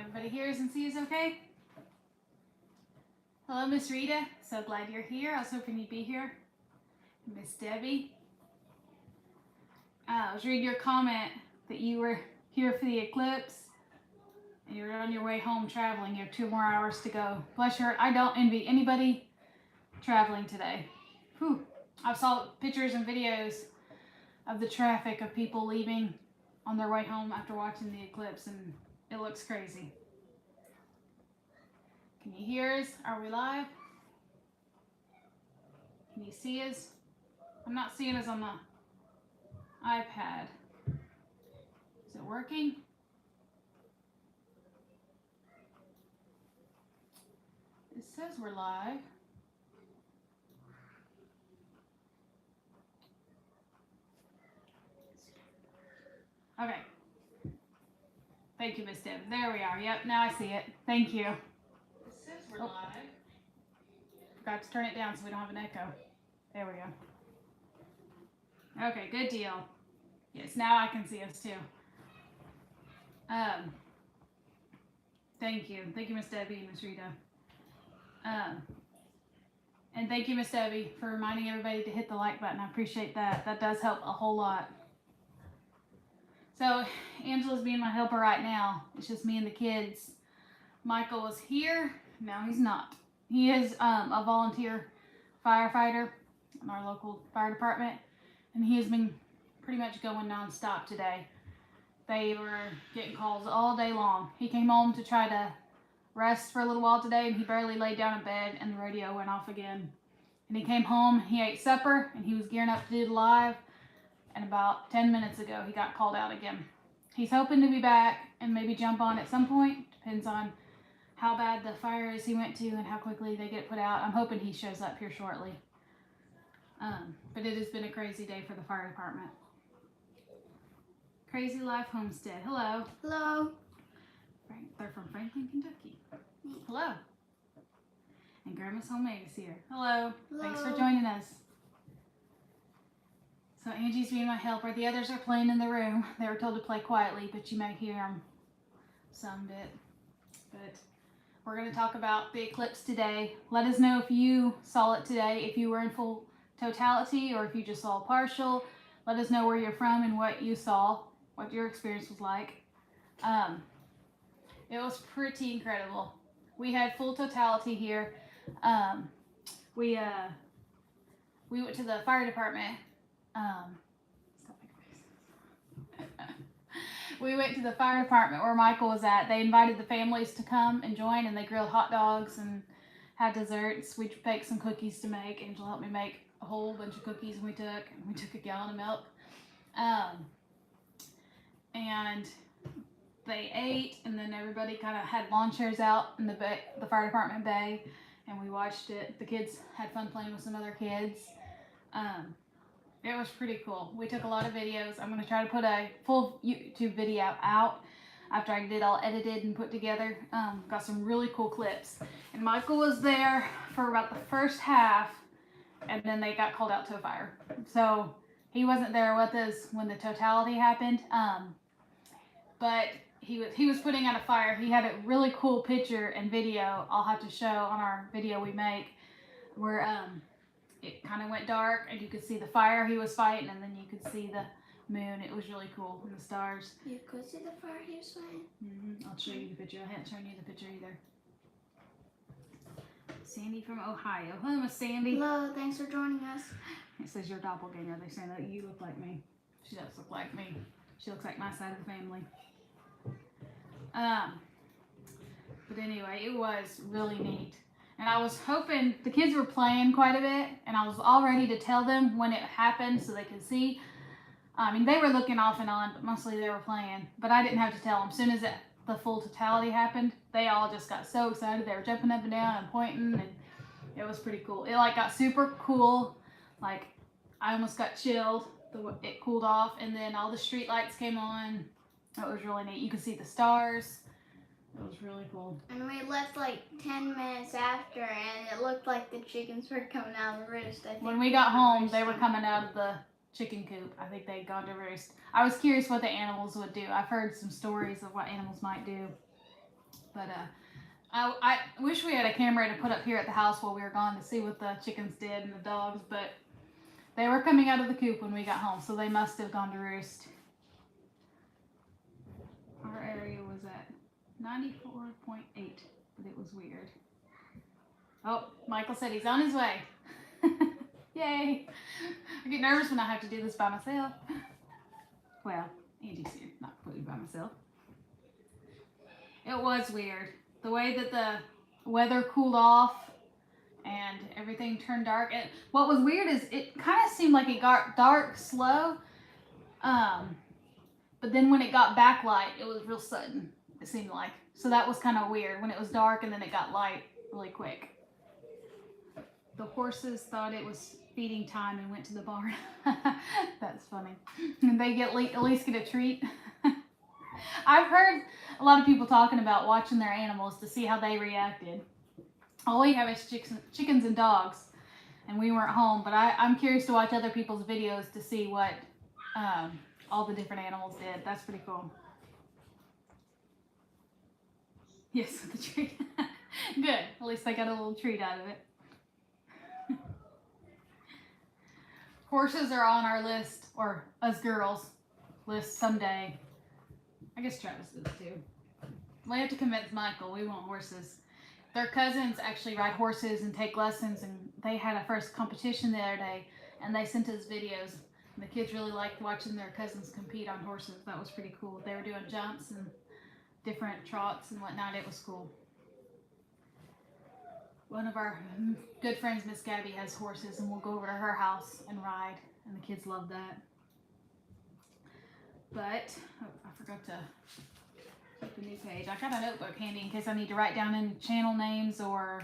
Everybody hears and sees okay? Hello, Miss Rita. So glad you're here. I was hoping you'd be here. Miss Debbie. I was reading your comment that you were here for the eclipse and you're on your way home traveling. You have 2 more hours to go. Bless your heart. I don't envy anybody traveling today. Whew. I saw pictures and videos of the traffic of people leaving on their way home after watching the eclipse, and it looks crazy. Can you hear us? Are we live? Can you see us? I'm not seeing us on the iPad. Is it working? It says we're live. Okay. Thank you, Miss Deb. There we are. Yep, now I see it. Thank you. It says we're live. Forgot to turn it down so we don't have an echo. There we go. Okay, good deal. Yes, now I can see us too. Thank you. Thank you, Miss Debbie and Miss Rita. And thank you, Miss Debbie, for reminding everybody to hit the like button. I appreciate that. That does help a whole lot. So Angela's being my helper right now. It's just me and the kids. Michael was here. No, he's not. He is a volunteer firefighter in our local fire department, and he has been pretty much going nonstop today. They were getting calls all day long. He came home to try to rest for a little while today, and he barely laid down in bed, and the radio went off again. And he came home, he ate supper, and he was gearing up to do the live. And about 10 minutes ago, he got called out again. He's hoping to be back and maybe jump on at some point. Depends on how bad the fire is he went to and how quickly they get it put out. I'm hoping he shows up here shortly. But it has been a crazy day for the fire department. Crazy Life Homestead. Hello. Hello. They're from Franklin, Kentucky. Hello. And Grandma's Homemade is here. Hello. Hello. Thanks for joining us. So Angie's being my helper. The others are playing in the room. They were told to play quietly, but you may hear them some bit. But we're going to talk about the eclipse today. Let us know if you saw it today, if you were in full totality or if you just saw partial. Let us know where you're from and what you saw, what your experience was like. It was pretty incredible. We had full totality here. We went to the fire department. We went to the fire department where Michael was at. They invited the families to come and join, and they grilled hot dogs and had desserts. We baked some cookies to make. Angela helped me make a whole bunch of cookies, and we took a gallon of milk. And they ate, and then everybody kind of had lawn chairs out in the fire department bay, and we watched it. The kids had fun playing with some other kids. It was pretty cool. We took a lot of videos. I'm going to try to put a full YouTube video out after I get it all edited and put together. Got some really cool clips. And Michael was there for about the first half, and then they got called out to a fire. So he wasn't there with us when the totality happened. But he was putting out a fire. He had a really cool picture and video I'll have to show on our video we make where it kind of went dark and you could see the fire he was fighting, and then you could see the moon. It was really cool, and the stars. You could see the fire he was fighting? I'll show you the picture. I hadn't shown you the picture either. Sandy from Ohio. Hello, Miss Sandy. Hello, thanks for joining us. It says your doppelganger. They're saying that you look like me. She does look like me. She looks like my side of the family. But anyway, it was really neat. And I was hoping, the kids were playing quite a bit, and I was all ready to tell them when it happened so they could see. I mean, they were looking off and on, but mostly they were playing. But I didn't have to tell them. As soon as the full totality happened, they all just got so excited. They were jumping up and down and pointing, and it was pretty cool. It got super cool. Like, I almost got chilled. It cooled off, and then all the street lights came on. It was really neat. You could see the stars. It was really cool. And we left like 10 minutes after, and it looked like the chickens were coming out of the roost. I think when we got home, they were coming out of the chicken coop. I think they'd gone to roost. I was curious what the animals would do. I've heard some stories of what animals might do. But I wish we had a camera to put up here at the house while we were gone to see what the chickens did and the dogs, but they were coming out of the coop when we got home, so they must have gone to roost. Our area was at 94.8, but it was weird. Oh, Michael said he's on his way. Yay! I get nervous when I have to do this by myself. Well, Angie's here, not completely by myself. It was weird. The way that the weather cooled off and everything turned dark. And what was weird is it kind of seemed like it got dark slow. But then when it got backlight, it was real sudden, it seemed like. So that was kind of weird when it was dark and then it got light really quick. The horses thought it was feeding time and went to the barn. That's funny. And they get at least get a treat. I've heard a lot of people talking about watching their animals to see how they reacted. All we have is chickens and dogs, and we weren't home. But I'm curious to watch other people's videos to see what all the different animals did. That's pretty cool. Yes, the treat. Good. At least they got a little treat out of it. Horses are on our list, or us girls' list someday. I guess Travis does too. We have to convince Michael we want horses. Their cousins actually ride horses and take lessons, and they had a first competition the other day, and they sent us videos. And the kids really liked watching their cousins compete on horses. That was pretty cool. They were doing jumps and different trots and whatnot. It was cool. One of our good friends, Miss Gabby, has horses, and we'll go over to her house and ride, and the kids love that. But, oh, I forgot to put the new page. I got a notebook handy in case I need to write down any channel names or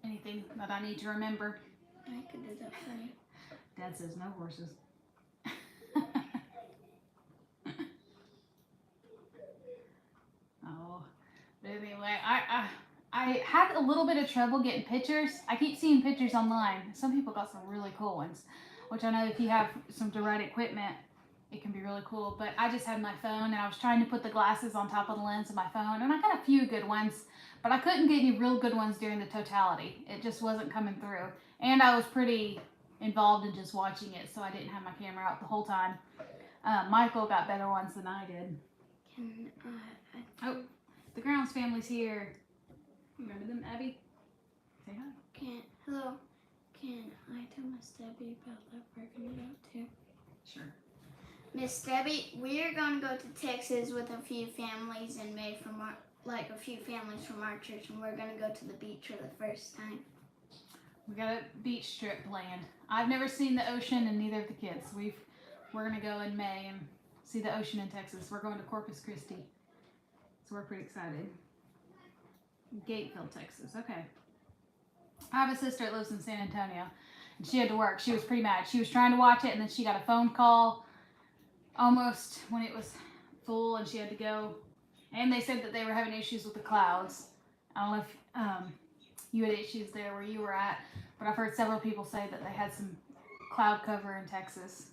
anything that I need to remember. I could do that for you. Dad says no horses. Oh, but anyway, I had a little bit of trouble getting pictures. I keep seeing pictures online. Some people got some really cool ones, which I know if you have some direct equipment, it can be really cool. But I just had my phone, and I was trying to put the glasses on top of the lens of my phone, and I got a few good ones, but I couldn't get any real good ones during the totality. It just wasn't coming through. And I was pretty involved in just watching it, so I didn't have my camera out the whole time. Michael got better ones than I did. Oh, the Grounds family's here. Remember them, Abby? Say hi. Hello. Can I tell Miss Debbie about that working it out too? Sure. Miss Debbie, we are going to go to Texas with a few families and a few families from our church, and we're going to go to the beach for the first time. We got a beach trip planned. I've never seen the ocean, and neither of the kids. We're going to go in May and see the ocean in Texas. We're going to Corpus Christi, so we're pretty excited. Gateville, Texas. Okay. I have a sister that lives in San Antonio, and she had to work. She was pretty mad. She was trying to watch it, and then she got a phone call almost when it was full, and she had to go. And they said that they were having issues with the clouds. I don't know if you had issues there where you were at, but I've heard several people say that they had some cloud cover in Texas.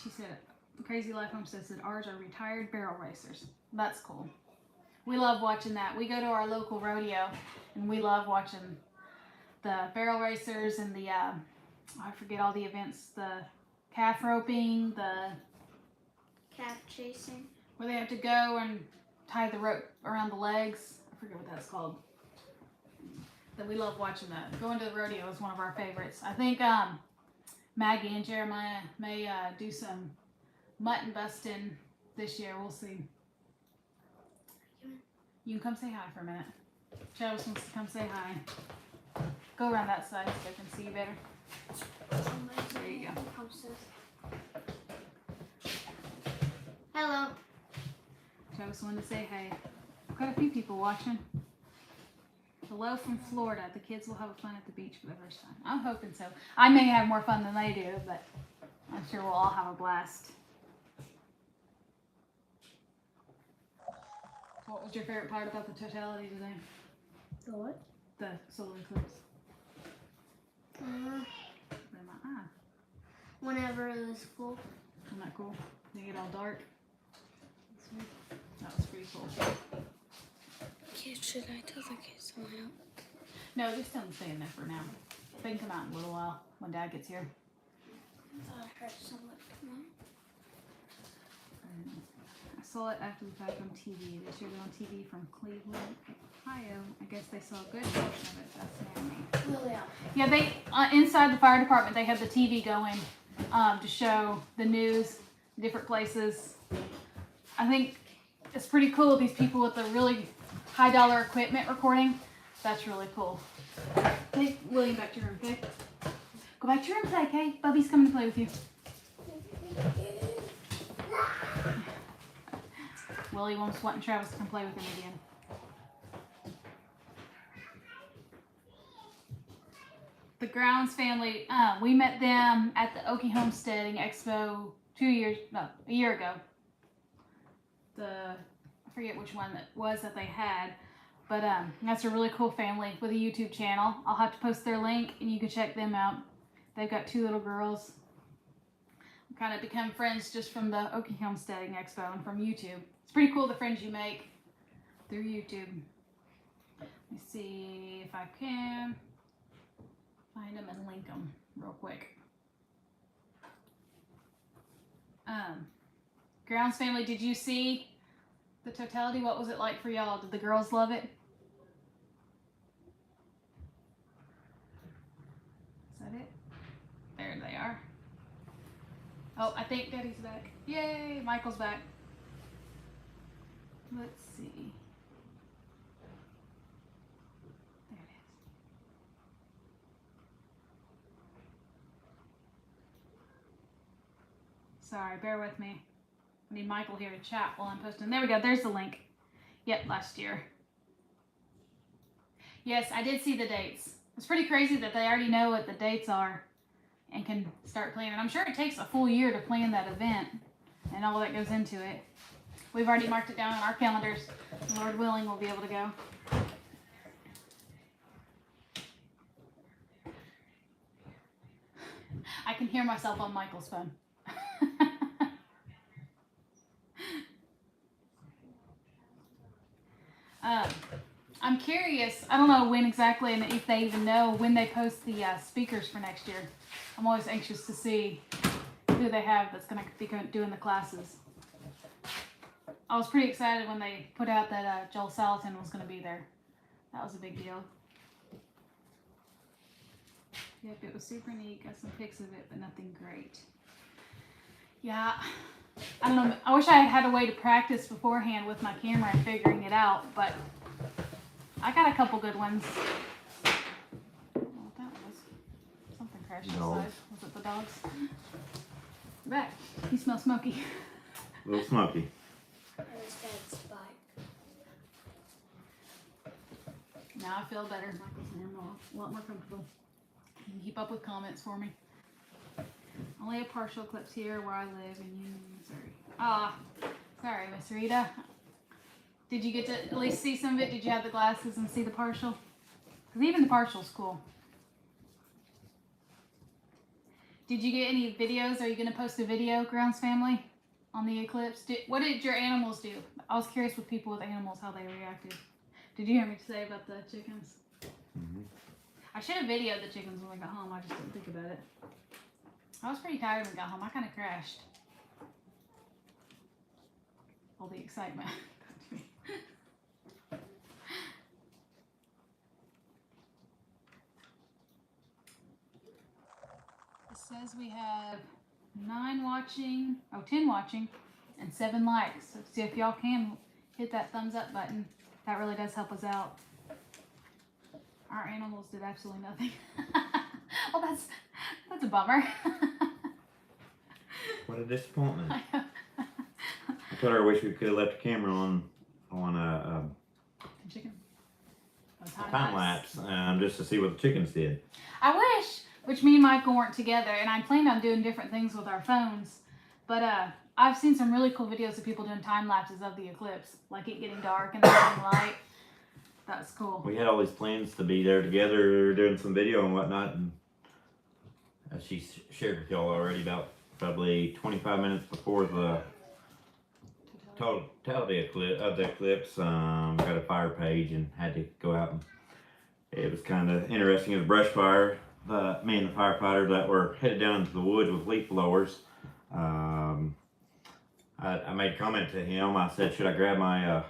She said, Crazy Life Homestead said ours are retired barrel racers. That's cool. We love watching that. We go to our local rodeo, and we love watching the barrel racers and the, I forget all the events, the calf roping, the Calf chasing. Where they have to go and tie the rope around the legs. I forget what that's called. That we love watching that. Going to the rodeo is one of our favorites. I think Maggie and Jeremiah may do some mutton busting this year. We'll see. You can come say hi for a minute. Travis wants to come say hi. Go around that side so they can see you better. There you go. Hello. Travis wanted to say hey. Got a few people watching. Hello from Florida. The kids will have fun at the beach for the first time. I'm hoping so. I may have more fun than they do, but I'm sure we'll all have a blast. What was your favorite part about the totality today? The what? The solar eclipse. Whenever it was full. Isn't that cool? They get all dark. cool. Should I tell the kids to line up? No, just tell them to stay in there for now. They can come out in a little while when Dad gets here. I thought I heard someone come out. I saw it after the fact on TV. They showed it on TV from Cleveland, Ohio. I guess they saw a good portion of it. That's Oh, yeah. yeah, they inside the fire department they have the TV going to show the news, different places. I think it's pretty cool. These people with the really high dollar equipment recording. That's really cool. Take William back to your room, okay? Go back to your room and play, okay? Bubby's coming to play with you. Willie wants wanting Travis to come play with him again. The Grounds family, we met them at the Okie Homesteading Expo a year ago. I forget which one that was that they had, but that's a really cool family with a YouTube channel. I'll have to post their link and you can check them out. They've got 2 little girls. We kind of become friends just from the Okie Homesteading Expo and from YouTube. It's pretty cool the friends you make through YouTube. Let me see if I can find them and link them real quick. Grounds family, did you see the Totality? What was it like for y'all? Did the girls love it? Is that it? There they are. Oh, I think Daddy's back. Yay, Michael's back. Let's see. There it is. Sorry, bear with me. I need Michael here to chat while I'm posting. There we go. There's the link. Yep, last year. Yes, I did see the dates. It's pretty crazy that they already know what the dates are and can start planning. I'm sure it takes a full year to plan that event and all that goes into it. We've already marked it down on our calendars. Lord willing, we'll be able to go. I can hear myself on Michael's phone. I'm curious. I don't know when exactly and if they even know when they post the speakers for next year. I'm always anxious to see who they have that's going to be doing the classes. I was pretty excited when they put out that Joel Salatin was going to be there. That was a big deal. Yep, it was super neat. Got some pics of it, but nothing great. Yeah, I don't know. I wish I had a way to practice beforehand with my camera and figuring it out, but I got a couple good ones. I don't know what that was. Something crashed inside. Was it the dogs? You're back. You smell smoky. A little smoky. It was Dad's bike. Now I feel better. Michael's in a lot more comfortable. You can keep up with comments for me. Only a partial eclipse here where I live in Union, Missouri. Ah, sorry, Miss Rita. Did you get to at least see some of it? Did you have the glasses and see the partial? Because even the partial's cool. Did you get any videos? Are you going to post a video, Grounds family, on the eclipse? What did your animals do? I was curious with people with animals how they reacted. Did you hear me say about the chickens? Mm-hmm. I should have videoed the chickens when we got home. I just didn't think about it. I was pretty tired when we got home. I kind of crashed. All the excitement. It says we have 10 watching, and 7 likes. So see if y'all can hit that thumbs up button. That really does help us out. Our animals did absolutely nothing. Well, that's a bummer. What a disappointment. I told her I wish we could have left the camera on a Chicken. time lapse just to see what the chickens did. I wish, which me and Michael weren't together, and I planned on doing different things with our phones, but I've seen some really cool videos of people doing time lapses of the eclipse, like it getting dark and then getting light. That was cool. We had all these plans to be there together doing some video and whatnot, and as she shared with y'all already, about probably 25 minutes before the Totality of the Eclipse. Got a fire page and had to go out, and it was kind of interesting. It was a brush fire. Me and the firefighter that were headed down into the woods with leaf blowers. I made a comment to him. I said, should I grab my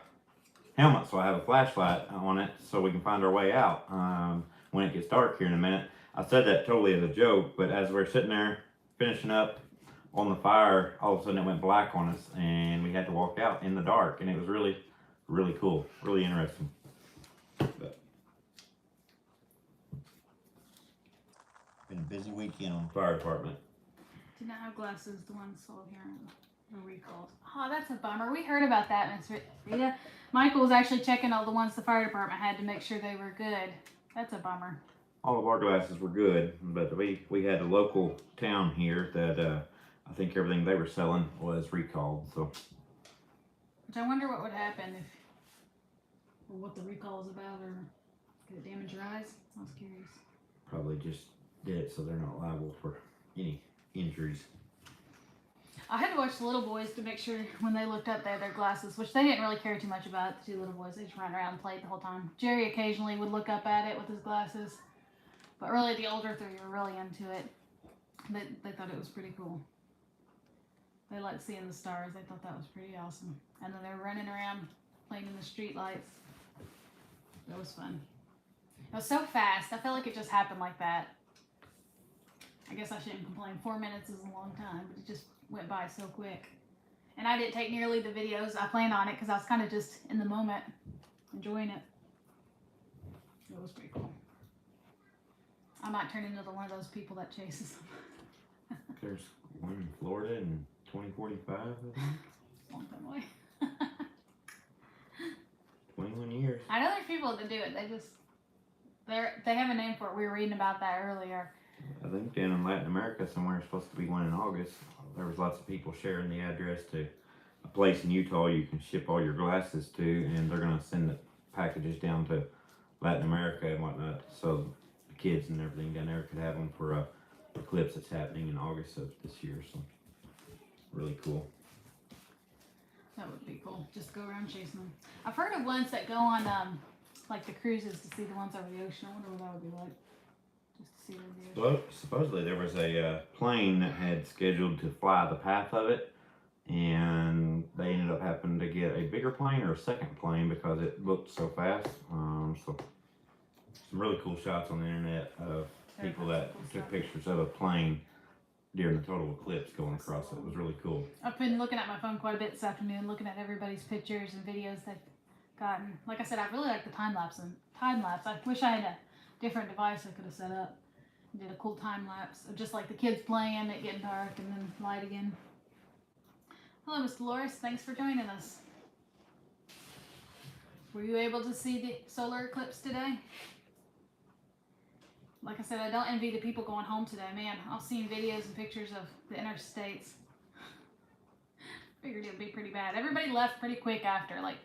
helmet so I have a flashlight on it so we can find our way out when it gets dark here in a minute. I said that totally as a joke, but as we're sitting there finishing up on the fire, all of a sudden it went black on us and we had to walk out in the dark, and it was really, really cool, really interesting. But been a busy weekend on the fire department. Did not have glasses, the ones sold here were recalled. Oh, that's a bummer. We heard about that, Miss Rita. Michael was actually checking all the ones the fire department had to make sure they were good. That's a bummer. All of our glasses were good, but we had a local town here that I think everything they were selling was recalled. So, which I wonder what would happen if, or what the recall is about, or could it damage your eyes? I was curious. probably just did it so they're not liable for any injuries. I had to watch the little boys to make sure when they looked up they had their glasses, which they didn't really care too much about. The two little boys, they just ran around and played the whole time. Jerry occasionally would look up at it with his glasses, but really the older three were really into it. They thought it was pretty cool. They liked seeing the stars. They thought that was pretty awesome. And then they were running around playing in the street lights. It was fun. It was so fast. I felt like it just happened like that. I guess I shouldn't complain. 4 minutes is a long time, but it just went by so quick. And I didn't take nearly the videos I planned on it because I was kind of just in the moment, enjoying it. It was pretty cool. I might turn into one of those people that chases them. There's one in Florida in 2045, I think. Long time away. 21 years. I know there's people that do it. They have a name for it. We were reading about that earlier. I think down in Latin America somewhere, supposed to be one in August. There was lots of people sharing the address to a place in Utah you can ship all your glasses to, and they're going to send the packages down to Latin America and whatnot, so the kids and everything down there could have them for a eclipse that's happening in August of this year. So really cool. That would be cool. Just go around chasing them. I've heard of ones that go on like the cruises to see the ones over the ocean. I wonder what that would be like. Just to see over the ocean. Well, supposedly there was a plane that had scheduled to fly the path of it, and they ended up having to get a bigger plane or a second plane because it looked so fast. So some really cool shots on the internet of people that took pictures of a plane during the total eclipse going across it. It was really cool. I've been looking at my phone quite a bit this afternoon, looking at everybody's pictures and videos they've gotten. Like I said, I really like the time lapse. I wish I had a different device I could have set up. Did a cool time lapse of just like the kids playing, it getting dark, and then light again. Hello, Miss Dolores. Thanks for joining us. Were you able to see the solar eclipse today? Like I said, I don't envy the people going home today. Man, I've seen videos and pictures of the interstates. Figured it would be pretty bad. Everybody left pretty quick after. Like,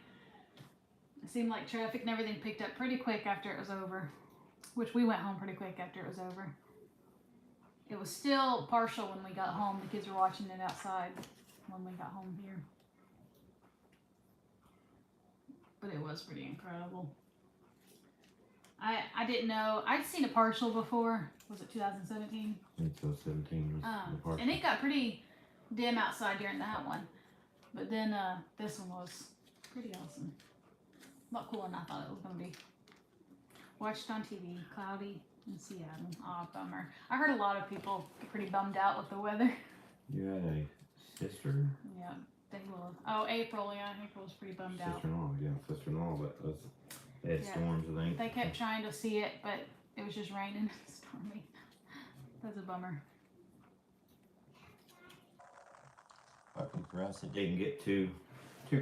it seemed like traffic and everything picked up pretty quick after it was over. Which we went home pretty quick after it was over. It was still partial when we got home. The kids were watching it outside when we got home here. But it was pretty incredible. I didn't know. I'd seen a partial before. Was it 2017? I think so, 17 was the part. And it got pretty dim outside during that one. But then this one was pretty awesome. A lot cooler than I thought it was going to be. Watched on TV, cloudy in Seattle. Aw, bummer. I heard a lot of people get pretty bummed out with the weather. You had a sister? Yeah, they will. Oh, April, yeah. April was pretty bummed out. Sister-in-law, yeah, sister-in-law, but they had storms, I think. They kept trying to see it, but it was just raining and stormy. That's a bummer. Luckily for us, it didn't get too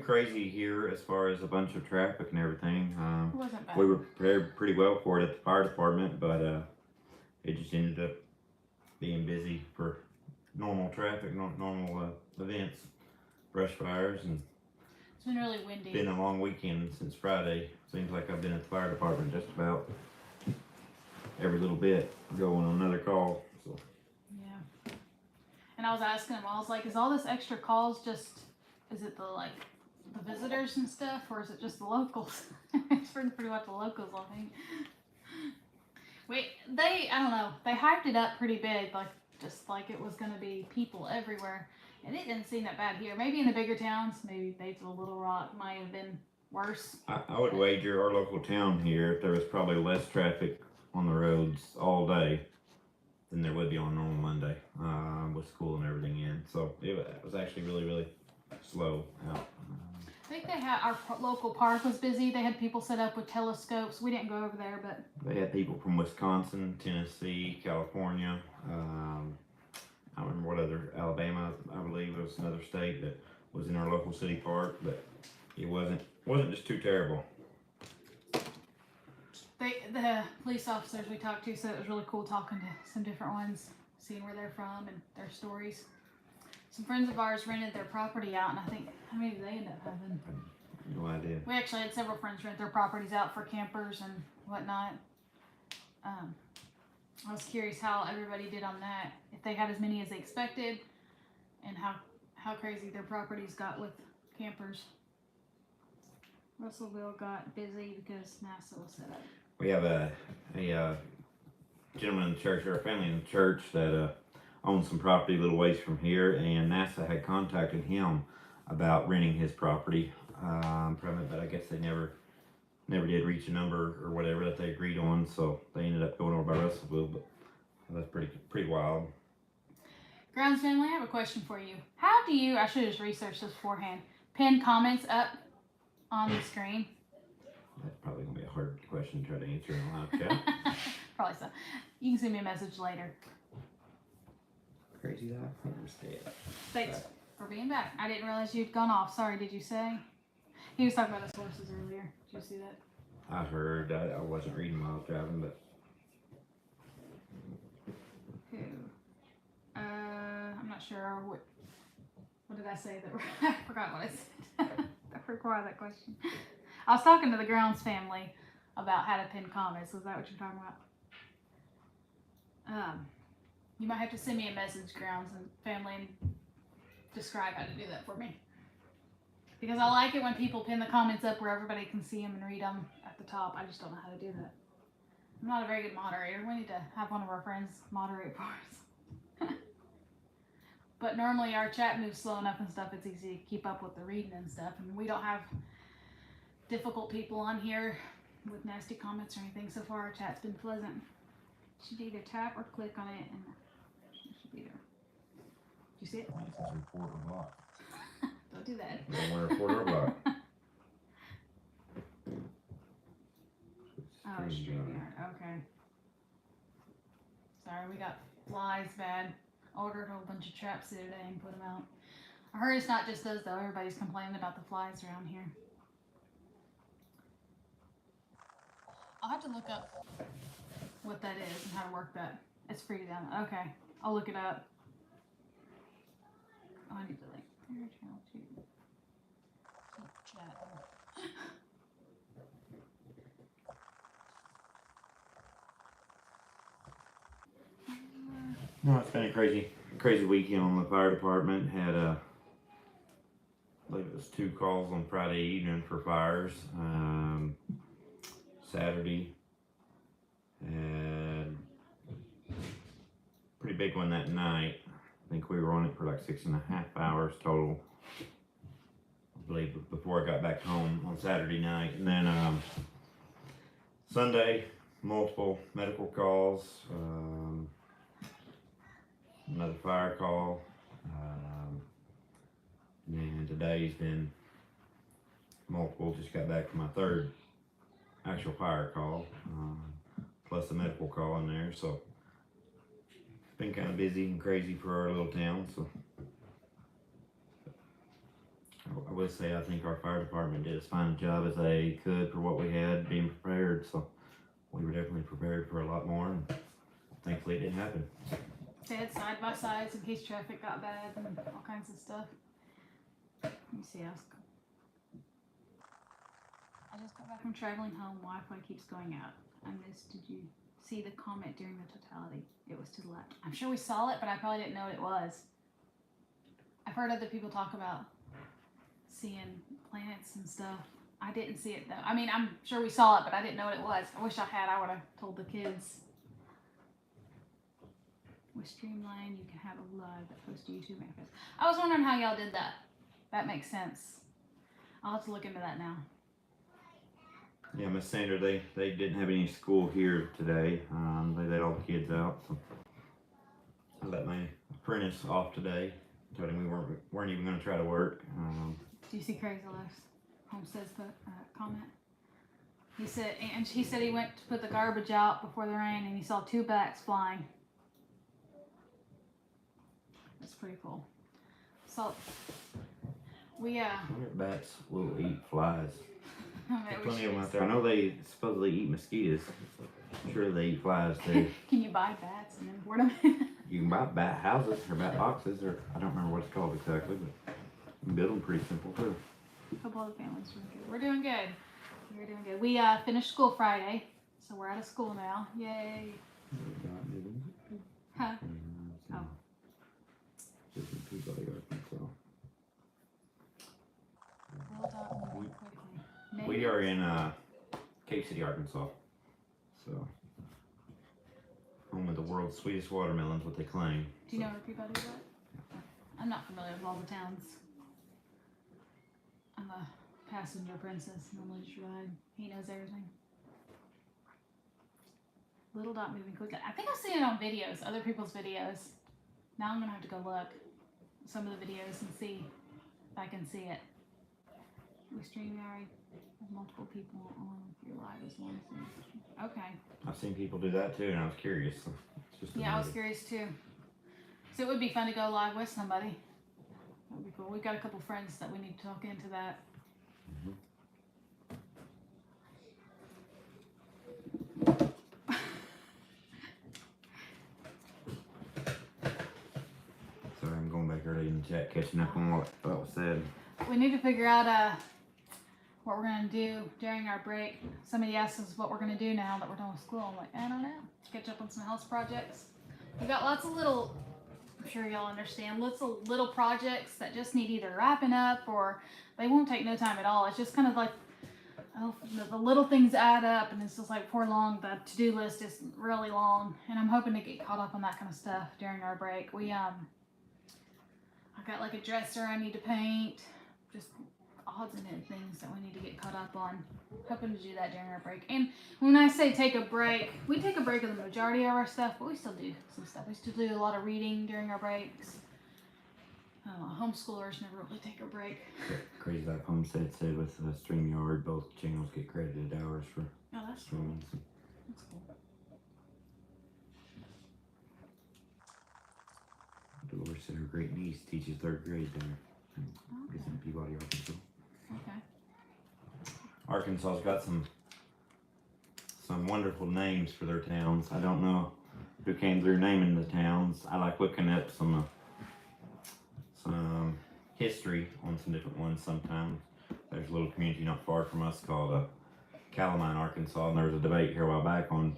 crazy here as far as a bunch of traffic and everything. It wasn't bad. We were prepared pretty well for it at the fire department, but it just ended up being busy for normal traffic, normal events, brush fires, and It's been really windy. been a long weekend since Friday. Seems like I've been at the fire department just about every little bit, going on another call. So And I was asking him, I was like, is all this extra calls just, is it the like the visitors and stuff, or is it just the locals? It's pretty much the locals, I think. I don't know, they hyped it up pretty big, like just like it was gonna be people everywhere, and it didn't seem that bad here. Maybe in the bigger towns, maybe Batesville, Little Rock might have been worse. I would wager our local town here, there was probably less traffic on the roads all day than there would be on a normal Monday, with school and everything in. So it was actually really, really slow out. I think they had our local park was busy. They had people set up with telescopes. We didn't go over there, but They had people from Wisconsin, Tennessee, California. I don't remember what other, Alabama, I believe was another state that was in our local city park, but it wasn't just too terrible. the police officers we talked to said it was really cool talking to some different ones, seeing where they're from and their stories. Some friends of ours rented their property out, and I think, how many did they end up having? No idea. We actually had several friends rent their properties out for campers and whatnot. I was curious how everybody did on that, if they had as many as they expected, and how crazy their properties got with campers. Russellville got busy because NASA was set up. We have a gentleman in the church, or a family in the church that owns some property a little ways from here, and NASA had contacted him about renting his property from it, but I guess they never did reach a number or whatever that they agreed on, so they ended up going over by Russellville, but that's pretty wild. Grounds family, I have a question for you. How do you, I should have just researched this beforehand, pin comments up on the screen? That's probably going to be a hard question to try to answer in a live chat. Probably so. You can send me a message later. Crazy that I understand. Thanks for being back. I didn't realize you'd gone off. Sorry, did you say? He was talking about his horses earlier. Did you see that? I heard, I wasn't reading while I was driving, but Who? I'm not sure what did I say that I forgot what I said. I forgot that question. I was talking to the Grounds family about how to pin comments. Is that what you're talking about? You might have to send me a message, Grounds and family, and describe how to do that for me. Because I like it when people pin the comments up where everybody can see them and read them at the top. I just don't know how to do that. I'm not a very good moderator. We need to have one of our friends moderate for us. But normally our chat moves slow enough and stuff, it's easy to keep up with the reading and stuff. And we don't have difficult people on here with nasty comments or anything. So far our chat's been pleasant. You should either tap or click on it and it should be there. Did you see it? it says report or block. Don't do that. You don't want to report or block. Oh, StreamYard. Okay. Sorry, we got flies bad. Ordered a whole bunch of traps the other day and put them out. I heard it's not just us though. Everybody's complaining about the flies around here. I'll have to look up what that is and how to work that. It's free to download. Okay, I'll look it up. Oh, I need to link their channel too. Keep chat. No, it's been a crazy weekend on the fire department. Had I believe it was 2 calls on Friday evening for fires. Saturday, and pretty big one that night. I think we were on it for like 6.5 hours total, I believe, before I got back home on Saturday night. And then Sunday, multiple medical calls, another fire call, and today's been multiple. Just got back from my 3rd actual fire call, plus a medical call in there, so it's been kind of busy and crazy for our little town. So I would say I think our fire department did as fine a job as they could for what we had, being prepared. So we were definitely prepared for a lot more, and thankfully it didn't happen. They had side by sides in case traffic got bad and all kinds of stuff. Let me see. I just got back from traveling home. Wi-Fi keeps going out. I missed. Did you see the comment during the totality? It was to the left. I'm sure we saw it, but I probably didn't know what it was. I've heard other people talk about seeing planets and stuff. I didn't see it though. I mean, I'm sure we saw it, but I didn't know what it was. I wish I had. I would have told the kids. With Streamline, you can have a live that posts to YouTube manifest. I was wondering how y'all did that. That makes sense. I'll have to look into that now. Yeah, Miss Sandra, they didn't have any school here today. They let all the kids out, so I let my apprentice off today. Told him we weren't even going to try to work. Do you see Craig's last Homestead's comment? He said he went to put the garbage out before the rain, and he saw 2 bats flying. That's pretty cool. So we I wonder if bats will eat flies. I There's plenty of them out there. I know they supposedly eat mosquitoes. I'm sure they eat flies too. Can you buy bats and import them in? You can buy bat houses or bat boxes, or I don't remember what it's called exactly, but you can build them pretty simple too. Hope all the family's doing good. We're doing good. We're doing good. We finished school Friday, so we're out of school now. Yay! Huh? Oh. We are in Cape City, Arkansas. So, home of the world's sweetest watermelons, what they claim. Do you know where Peabody is at? I'm not familiar with all the towns. I'm a passenger princess. Normally just ride. He knows everything. Little dot moving quickly. I think I've seen it on videos, other people's videos. Now I'm gonna have to go look at some of the videos and see if I can see it. We stream already with multiple people on your live as one. Okay. I've seen people do that too, and I was curious. So it's just Yeah, I was curious too. So it would be fun to go live with somebody. That would be cool. We've got a couple friends that we need to talk into that. Sorry, I'm going back early in the chat, catching up on what was said. We need to figure out what we're gonna do during our break. Somebody asked us what we're gonna do now that we're done with school. I'm like, I don't know. Catch up on some house projects. We got lots of little, I'm sure y'all understand, lots of little projects that just need either wrapping up or they won't take no time at all. It's just kind of like, oh, the little things add up, and it's just like before long the to-do list is really long, and I'm hoping to get caught up on that kind of stuff during our break. I got like a dresser I need to paint, just odds and ends things that we need to get caught up on. Hoping to do that during our break. And when I say take a break, we take a break of the majority of our stuff, but we still do some stuff. We still do a lot of reading during our breaks. Homeschoolers never really take a break. Crazy like Homestead said with StreamYard, both channels get credited hours for Oh, that's cool. streaming. So. That's cool. Dolores said her great niece teaches 3rd grade there. It's in Peabody, Arkansas. Okay. Arkansas's got some wonderful names for their towns. I don't know who came through naming the towns. I like looking up some history on some different ones sometimes. There's a little community not far from us called Calamine, Arkansas, and there was a debate here a while back on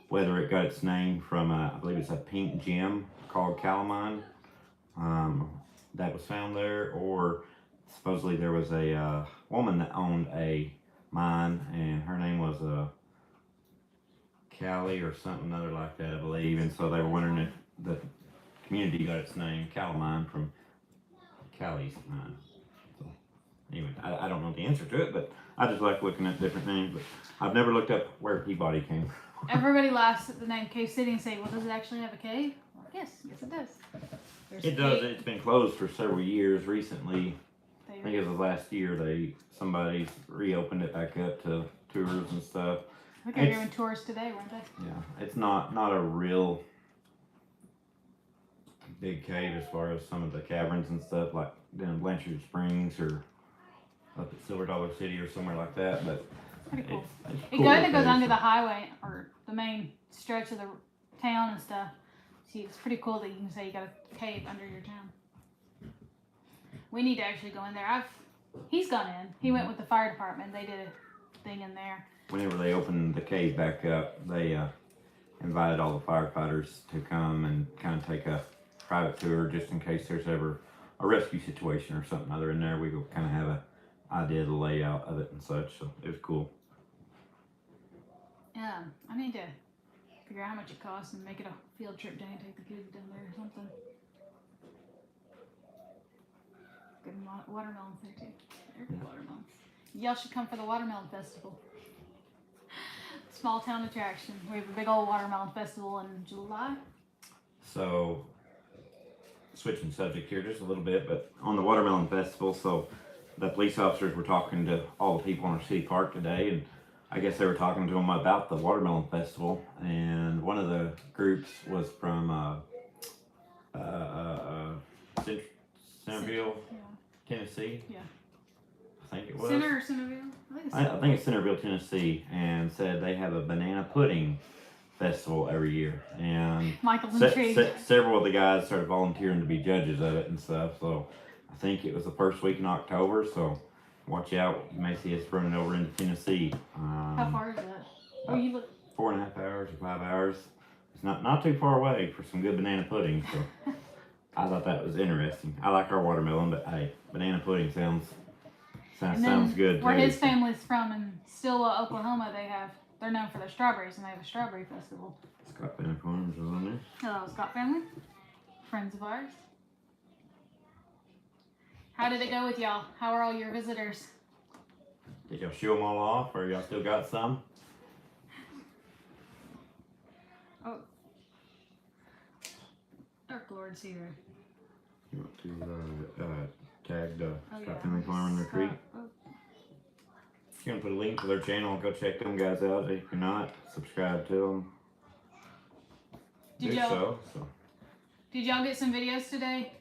whether it got its name from I believe it's a pink gem called Calamine that was found there, or supposedly there was a woman that owned a mine and her name was Callie or something other like that, I believe, and so they were wondering if the community got its name Calamine from Callie's mine. So anyway, I don't know the answer to it, but I just like looking at different names, but I've never looked up where Peabody came from. Everybody laughs at the name Cave City and say, well, does it actually have a cave? Well, yes it does. There's It a does. cave. It's been closed for several years. Recently, I They- think it was last year, somebody reopened it back up to tours and stuff. I think they were It's- doing tours today, weren't they? Yeah, it's not a real big cave as far as some of the caverns and stuff like down in Blanchard Springs or up at Silver Dollar City or somewhere like that. But It's pretty cool. it's It cool kind of goes location. under the highway or the main stretch of the town and stuff. See, it's pretty cool that you can say you got a cave under your town. We need to actually go in there. He's gone in. He went with the fire department. They did a thing in there. Whenever they opened the cave back up, they invited all the firefighters to come and kind of take a private tour just in case there's ever a rescue situation or something other in there. We could kind of have a idea of the layout of it and such. So it was cool. Yeah, I need to figure out how much it costs and make it a field trip day and take the kids down there or something. Good watermelons there too. They're good watermelons. Y'all should come for the watermelon festival. Small town attraction. We have a big old watermelon festival in July. So, switching subject here just a little bit, but on the watermelon festival, so the police officers were talking to all the people in our city park today, and I guess they were talking to them about the watermelon festival, and one of the groups was from Centerville, Yeah. Tennessee. Yeah. I think it was. Center or Centerville? I think it's Centerville, Tennessee, and said they have a banana pudding festival every year, and Michael's intrigued. several of the guys started volunteering to be judges of it and stuff. So I think it was the first week in October. So watch out, you may see us running over into Tennessee. How far is that? Oh, you look. 4.5 hours or 5 hours. It's not too far away for some good banana pudding. So I thought that was interesting. I like our watermelon, but hey, banana pudding sounds good. Where too. his family's from in Stillwell, Oklahoma, they're known for their strawberries, and they have a strawberry festival. Scott Banner Farms was on there. Hello, Scott family, friends of ours. How did it go with y'all? How are all your visitors? Did y'all shoo them all off, or y'all still got some? Oh, Dark Lord's here. You want to tag the Oh, Scott Family Farm in their creek? Oh. You can put a link to their channel. Go check them guys out. If you're not, subscribe to them. Did y'all get some videos today?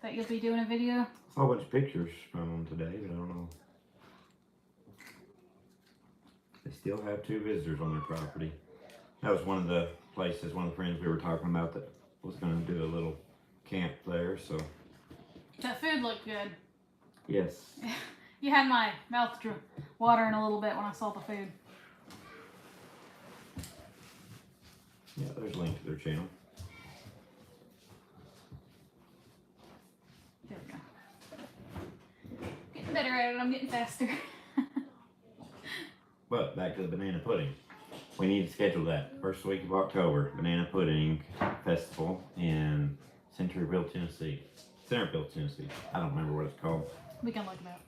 That you'll be doing a video? I saw a bunch of pictures from them today, but I don't know. They still have 2 visitors on their property. That was one of the places, one of the friends we were talking about that was going to do a little camp there. So That food looked good. yes. You had my mouth watering a little bit when I saw the food. Yeah, there's a link to their channel. There we go. Getting better at it. I'm getting faster. But back to the banana pudding. We need to schedule that first week of October. Banana pudding festival in Centerville, Tennessee. Centerville, Tennessee. I don't remember what it's called. We can look it up.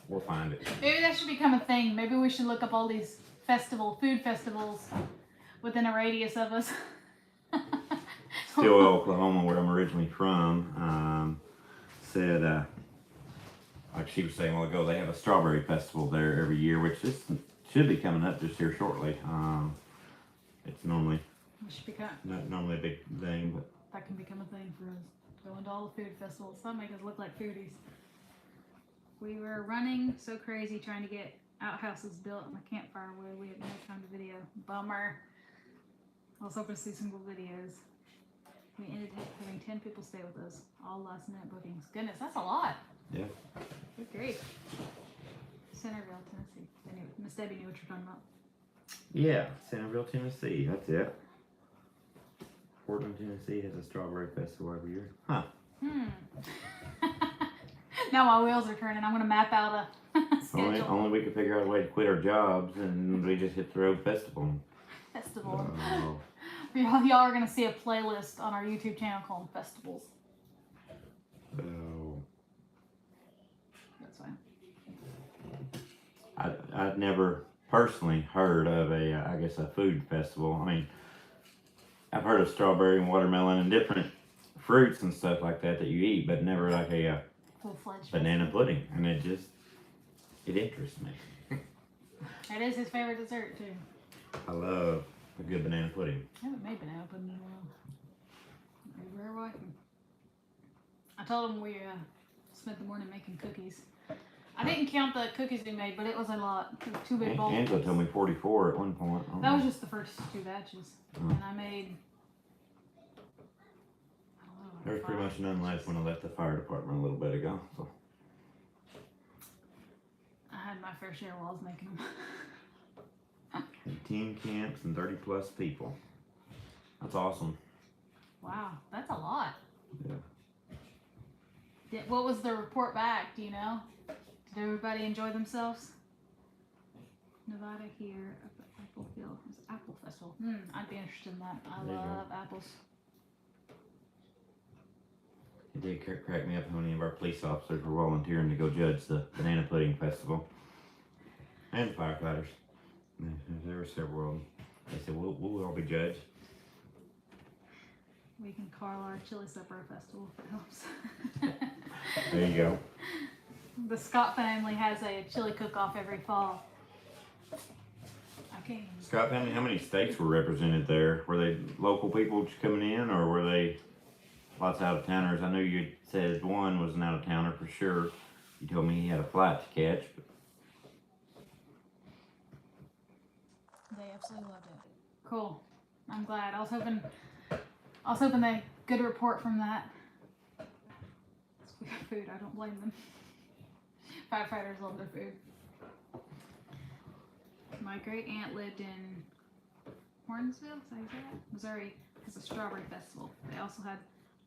We'll find it. Maybe that should become a thing. Maybe we should look up all these food festivals within a radius of us. Stillwell, Oklahoma, where I'm originally from, said, like she was saying a while ago, they have a strawberry festival there every year, which should be coming up just here shortly. It's normally not normally a big thing, but that can become a thing for us. Going to all the food festivals. Some make us look like foodies. We were running so crazy trying to get outhouses built in the campfire wood. We had no time to video. Bummer. I was hoping to see some good videos. We ended up having 10 people stay with us. All last minute bookings. Goodness, that's a lot. yeah. Good grief. Centerville, Tennessee. Anyway, Miss Debbie knew what you're talking about. Yeah, Centerville, Tennessee. That's it. Portland, Tennessee has a strawberry festival every year. Huh. Now my wheels are turning. I'm going to map out a schedule. Only we could figure out a way to quit our jobs and we just hit the road festival. Festival. Oh. Y'all are going to see a playlist on our YouTube channel called Festivals. Oh. That's fine. I'd never personally heard of a food festival. I mean, I've heard of strawberry and watermelon and different fruits and stuff like that you eat, but never like a Full-fledged banana festival. pudding. And it interests me. It is his favorite dessert, too. I love a good banana pudding. I haven't made banana pudding in a while. Maybe we're working. I told him we spent the morning making cookies. I didn't count the cookies we made, but it was a lot. It was 2 big bowls. Angela told me 44 at one point. That was just the first 2 batches. Oh. And I made... There was pretty much none left when I left the fire department a little bit ago. So. I had my fair share while I was making them. 10 camps and 30 plus people. That's awesome. Wow, that's a lot. Yeah. What was the report back? Do you know? Did everybody enjoy themselves? Nevada here, Apple Field, Apple Festival. I'd be interested in that. I There you go. love apples. It did crack me up how many of our police officers were volunteering to go judge the banana pudding festival. And firefighters. There were several of them. They said, we'll all be judged. We can call our chili supper festival if it helps. There you go. The Scott family has a chili cook-off every fall. I can't even. Scott family, how many states were represented there? Were they local people just coming in, or were they lots of out-of-towners? I know you said one was an out-of-towner for sure. You told me he had a flight to catch. But They absolutely loved it. Cool. I'm glad. I was hoping they good report from that. We got food. I don't blame them. Firefighters love their food. My great aunt lived in Hornsville, Missouri. It's a strawberry festival. They also had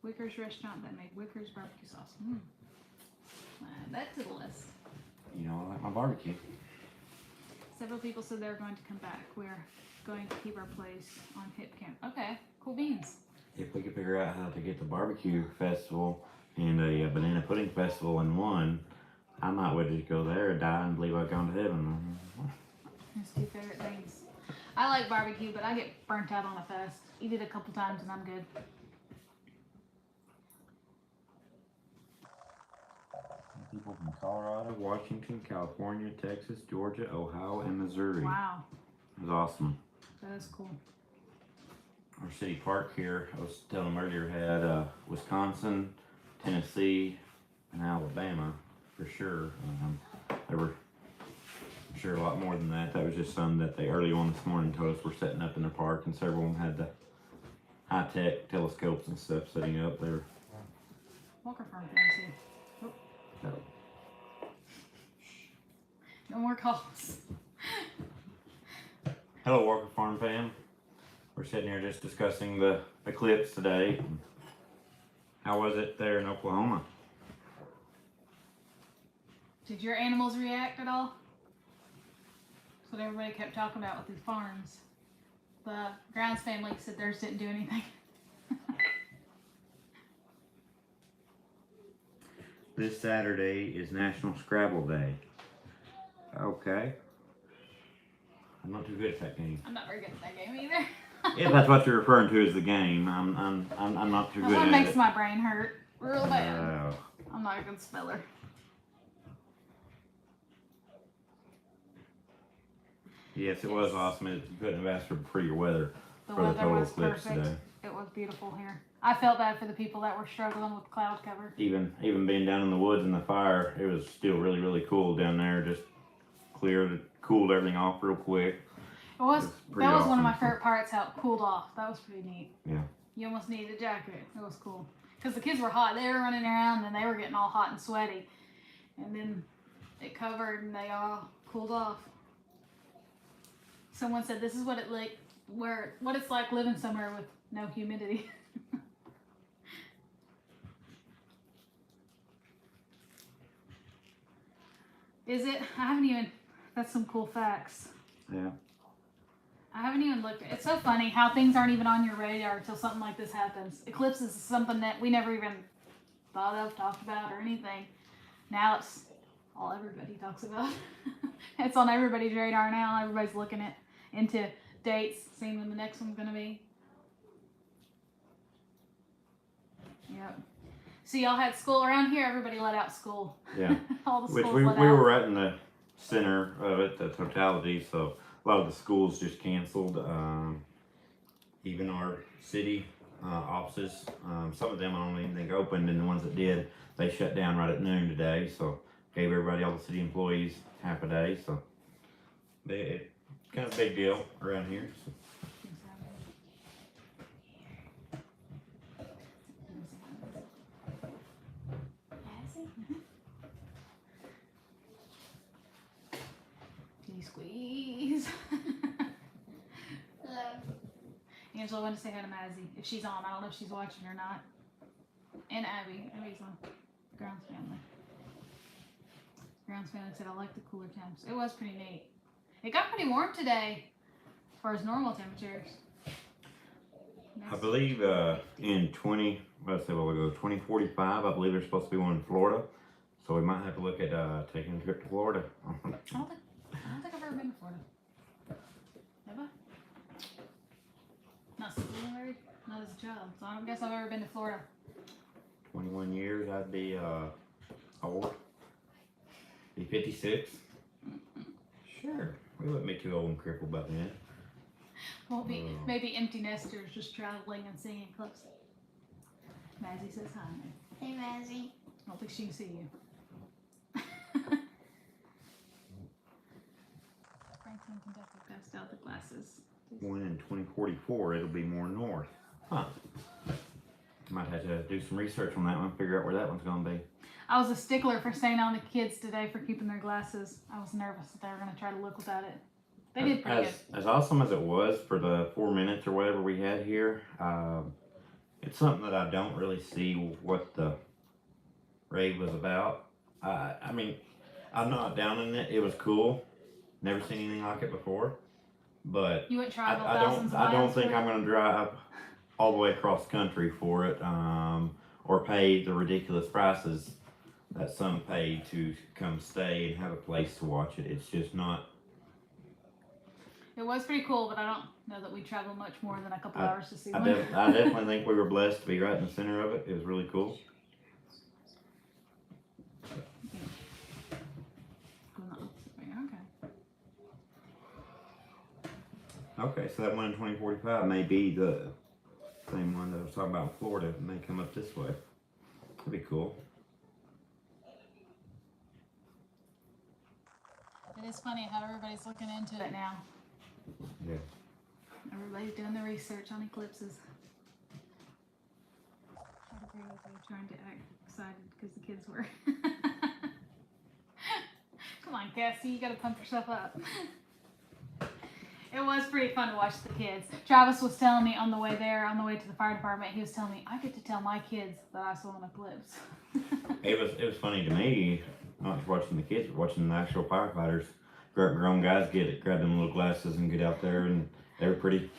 Wicker's restaurant that made Wicker's barbecue sauce. Add that to the list. you know, I like my barbecue. Several people said they're going to come back. We're going to keep our place on Hip Camp. Okay, cool beans. If we could figure out how to get the barbecue festival and a banana pudding festival in one, I might well just go there and die and believe I've gone to heaven. That's two favorite things. I like barbecue, but I get burnt out on a fest. Eat it a couple times and I'm good. People from Colorado, Washington, California, Texas, Georgia, Ohio, and Missouri. Wow, It was awesome. that is cool. Our city park here, I was telling them earlier, had Wisconsin, Tennessee, and Alabama for sure. There were, I'm sure, a lot more than that. That was just some that they early on this morning told us were setting up in their park, and several of them had the high-tech telescopes and stuff setting up. They were Walker Farm Fantasy. No more calls. Hello, Walker Farm fam. We're sitting here just discussing the Eclipse today. How was it there in Oklahoma? Did your animals react at all? That's what everybody kept talking about with these farms. The Grounds family said theirs didn't do anything. This Saturday is National Scrabble Day. Okay. I'm not too good at that game. I'm not very good at that game either. If that's what you're referring to as the game, I'm not too That good one at makes it. my brain hurt real bad. Oh. I'm not a good speller. Yes, it was awesome. You couldn't have asked for prettier weather The for the weather total was eclipse perfect. today. It was beautiful here. I felt bad for the people that were struggling with cloud cover. Even being down in the woods in the fire, it was still really cool down there. Just cooled everything off real quick. It was pretty that was one of my awesome. favorite parts, how it cooled off. That was pretty neat. Yeah. You almost needed a jacket. It was cool. Because the kids were hot. They were running around and they were getting all hot and sweaty. And then it covered and they all cooled off. Someone said this is what what it's like living somewhere with no humidity. Is it? I haven't even, that's some cool facts. Yeah. I haven't even looked. It's so funny how things aren't even on your radar until something like this happens. Eclipse is something that we never even thought of, talked about, or anything. Now it's all everybody talks about. It's on everybody's radar now. Everybody's looking into dates, seeing when the next one's gonna be. Yep. So y'all had school around here. Everybody let out school. Yeah. All the Which schools we let were out. right in the center of it, the Totality, so a lot of the schools just canceled. Even our city offices, some of them I don't even think opened, and the ones that did, they shut down right at noon today, so gave everybody, all the city employees, half a day, so it kind of a big deal around here. So. Can you squeeze? Angela wanted to say hi to Mazzy if she's on. I don't know if she's watching or not. And Abby. Abby's on. Grounds family. Grounds family said I like the cooler temps. It was pretty neat. It got pretty warm today as far as normal temperatures. I believe in 2045, I believe there's supposed to be one in Florida. So we might have to look at taking a trip to Florida. I don't think I've ever been to Florida. Have I? Not since I was married, not as a child. So I don't guess I've ever been to Florida. 21 years, I'd be old. Be 56. Sure, we wouldn't be too old and crippled by then. Won't be maybe empty nesters just traveling and seeing Eclipse. Mazzy says hi. Hey, Mazzy. I don't think she can see you. Franklin, Kentucky passed out the glasses. One in 2044, it'll be more north. Huh. Might have to do some research on that one, figure out where that one's gonna be. I was a stickler for staying on the kids today for keeping their glasses. I was nervous that they were going to try to look without it. They did pretty good. As awesome as it was for the 4 minutes or whatever we had here, it's something that I don't really see what the rave was about. I mean, I'm not down in it. It was cool. Never seen anything like it before. But You wouldn't travel I thousands of don't miles think for I'm it? going to drive all the way across country for it, or pay the ridiculous prices that some pay to come stay and have a place to watch it. It's just not. It was pretty cool, but I don't know that we traveled much more than a couple hours to see I one. definitely think we were blessed to be right in the center of it. It was really cool. Okay, so that one in 2045 may be the same one that I was talking about in Florida. It may come up this way. That'd be cool. It is funny how everybody's looking into it now. Yeah. Everybody's doing the research on eclipses. I'd agree with you trying to act excited because the kids were. Come on, Cassie, you gotta pump yourself up. It was pretty fun to watch the kids. Travis was telling me on the way there, on the way to the fire department, he was telling me, I get to tell my kids that I saw an eclipse. It was funny to me, not just watching the kids, but watching the actual firefighters. Grown guys get it, grab them little glasses and get out there, and they were pretty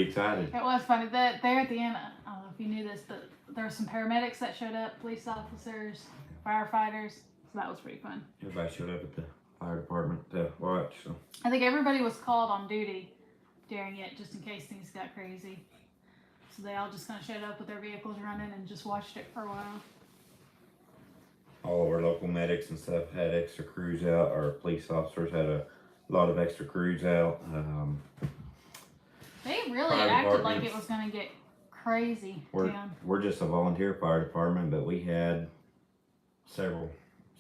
excited. It was funny. There at the end, I don't know if you knew this, but there were some paramedics that showed up, police officers, firefighters, so that was pretty fun. Everybody showed up at the fire department to watch. So. I think everybody was called on duty during it, just in case things got crazy. So they all just kind of showed up with their vehicles running and just watched it for a while. All of our local medics and stuff had extra crews out. Our police officers had a lot of extra crews out. They really Fire acted like it departments. was going to get crazy down. We're just a volunteer fire department, but we had several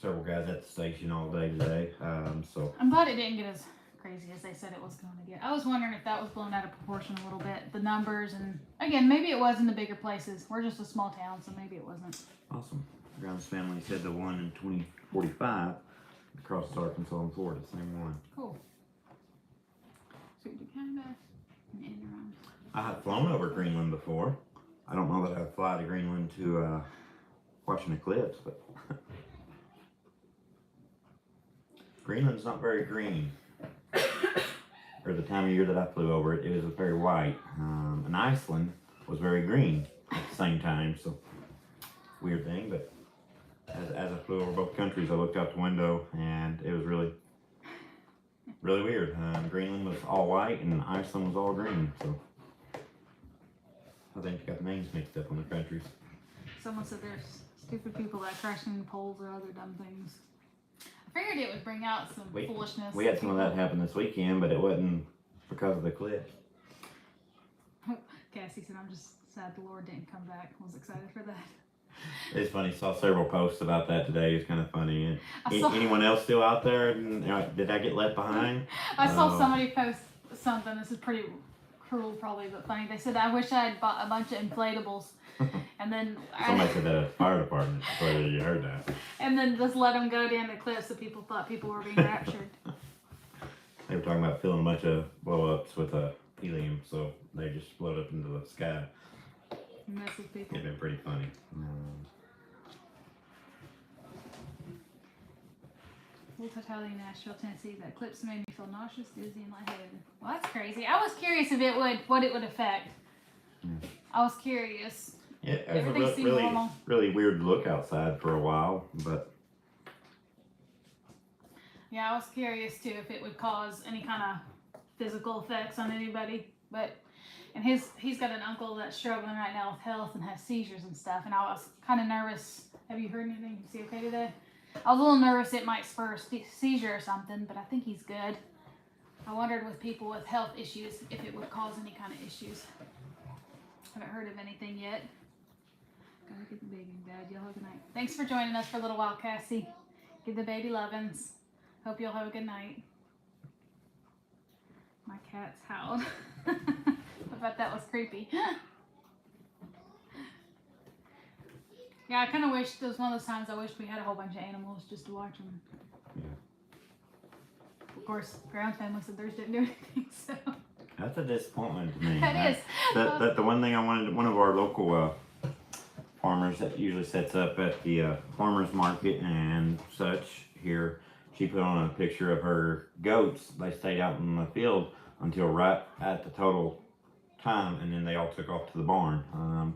guys at the station all day today. So I'm glad it didn't get as crazy as they said it was going to get. I was wondering if that was blown out of proportion a little bit, the numbers, and again, maybe it was in the bigger places. We're just a small town, so maybe it wasn't. awesome. Grounds family said the one in 2045 across Arkansas and Florida, same one. Cool. So we kind of an end around. I had flown over Greenland before. I don't know that I'd fly to Greenland to watch an eclipse, but Greenland's not very green. Or the time of year that I flew over it, it was very white. And Iceland was very green at the same time, so weird thing, but as I flew over both countries, I looked out the window and it was really weird. Greenland was all white and Iceland was all green, so I think you got the names mixed up on the countries. Someone said there's stupid people that crash into poles or other dumb things. I figured it would bring out some foolishness. We had some of that happen this weekend, but it wasn't because of the eclipse. Cassie said, I'm just sad the Lord didn't come back. I was excited for that. It's funny, saw several posts about that today. It's kind of funny. And I saw- anyone else still out there? Did I get left behind? I saw somebody post something. This is pretty cruel, probably, but funny. They said, I wish I had bought a bunch of inflatables. And then Somebody said that at the fire department. So you heard that. And then just let them go down the cliff so people thought people were being raptured. They were talking about filling a bunch of blow-ups with helium, so they just float up into the sky. Mess with people. It'd been pretty funny. Full Totality, Nashville, Tennessee. The Eclipse made me feel nauseous, dizzy, and lightheaded. Well, that's crazy. I was curious if what it would affect. I was curious. Yeah, it was Everything a seemed normal. really weird look outside for a while, but Yeah, I was curious too if it would cause any kind of physical effects on anybody. And he's got an uncle that's struggling right now with health and has seizures and stuff. And I was kind of nervous. Have you heard anything? Is he okay today? I was a little nervous it might spur a seizure or something, but I think he's good. I wondered with people with health issues if it would cause any kind of issues. Haven't heard of anything yet. Gotta get the baby in bed. Y'all have a good night. Thanks for joining us for a little while, Cassie. Give the baby lovin's. Hope you'll have a good night. My cat's howled. I bet that was creepy. Yeah, I kind of wish, there was one of those times I wished we had a whole bunch of animals just to watch them. yeah. Of course, Ground family said theirs didn't do anything, so. That's a disappointment to me. That is. That the one thing I wanted, one of our local farmers that usually sets up at the farmers market and such here, she put on a picture of her goats. They stayed out in the field until right at the total time, and then they all took off to the barn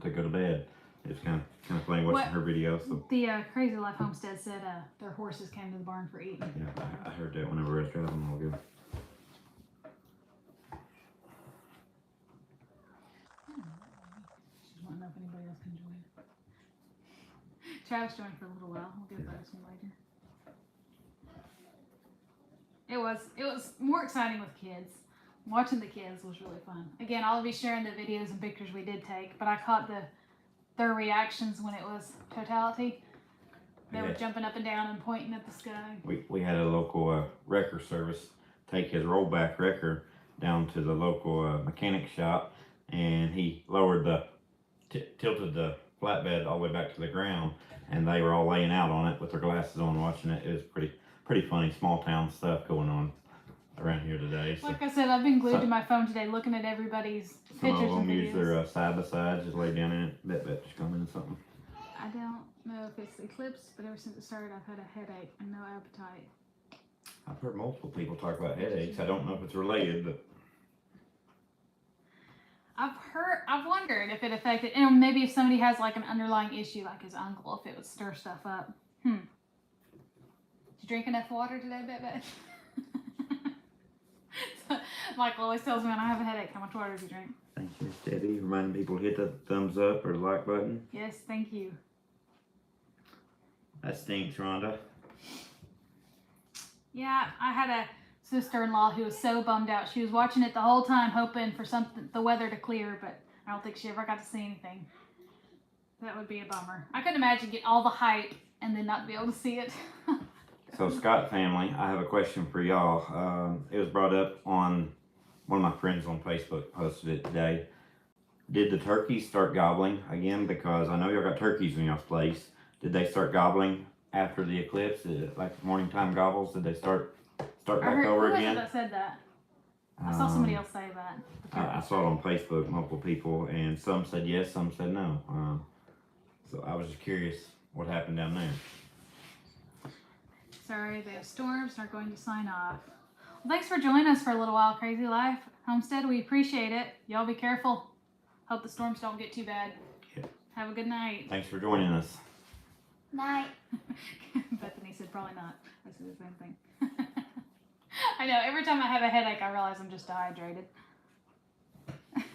to go to bed. It's kind of funny watching her video. So. The Crazy Life Homestead said their horses came to the barn for eating. Yeah, I heard that whenever I was driving all good. Just want to know if anybody else can join. Travis joined for a little while. We'll get back to him later. It was more exciting with kids. Watching the kids was really fun. Again, I'll be sharing the videos and pictures we did take, but I caught their reactions when it was Totality. They were jumping up and down and pointing at the sky. We had a local wrecker service take his rollback wrecker down to the local mechanic shop, and he lowered tilted the flatbed all the way back to the ground, and they were all laying out on it with their glasses on watching it. It was pretty funny, small town stuff going on around here today. So Like I said, I've been glued to my phone today looking at everybody's some pictures of them and use videos. their side by sides, just lay down in it. Bet just come in something. I don't know if it's Eclipse, but ever since it started, I've had a headache and no appetite. I've heard multiple people talk about headaches. I don't know if it's related, but I've wondered if it affected, and maybe if somebody has like an underlying issue, like his uncle, if it would stir stuff up. Did you drink enough water today, Bet? Michael always tells me when I have a headache, how much water do you drink? thank you, Debbie. Reminding people to hit the thumbs up or the like button. Yes, thank you. That stinks, Rhonda. Yeah, I had a sister-in-law who was so bummed out. She was watching it the whole time, hoping for the weather to clear, but I don't think she ever got to see anything. That would be a bummer. I couldn't imagine getting all the hype and then not be able to see it. So Scott family, I have a question for y'all. It was brought up on one of my friends on Facebook posted it today. Did the turkeys start gobbling again? Because I know y'all got turkeys in y'all's place. Did they start gobbling after the eclipse? Like morning time gobbles? Did they start back over who again? Was it that said that? I saw somebody else say that. I saw it on Facebook, multiple people, and some said yes, some said no. So I was just curious what happened down there. Sorry, they have storms and are going to sign off. Well, thanks for joining us for a little while, Crazy Life Homestead. We appreciate it. Y'all be careful. Hope the storms don't get too bad. Yeah. Have a good night. Thanks for joining us. Night. Bethany said probably not. I said the same thing. I know, every time I have a headache, I realize I'm just dehydrated. Not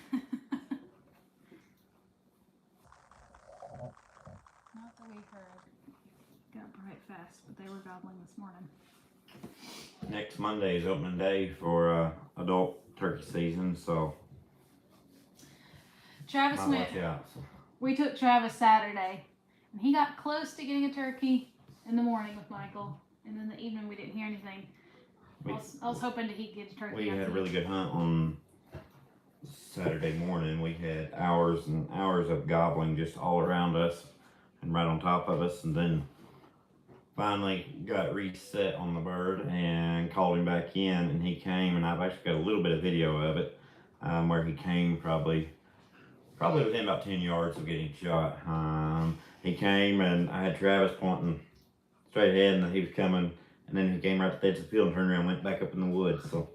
that we heard. Got bright fast, but they were gobbling this morning. Next Monday is opening day for adult turkey season, so Travis might went. watch out. So. We took Travis Saturday, and he got close to getting a turkey in the morning with Michael, and then the evening we didn't hear anything. I was hoping that he'd get a turkey. We had a really good hunt on Saturday morning. We had hours and hours of gobbling just all around us and right on top of us, and then finally got reset on the bird and called him back in, and he came, and I've actually got a little bit of video of it where he came probably within about 10 yards of getting shot. He came, and I had Travis pointing straight ahead, and he was coming and then he came right to the edge of the field and turned around and went back up in the woods. So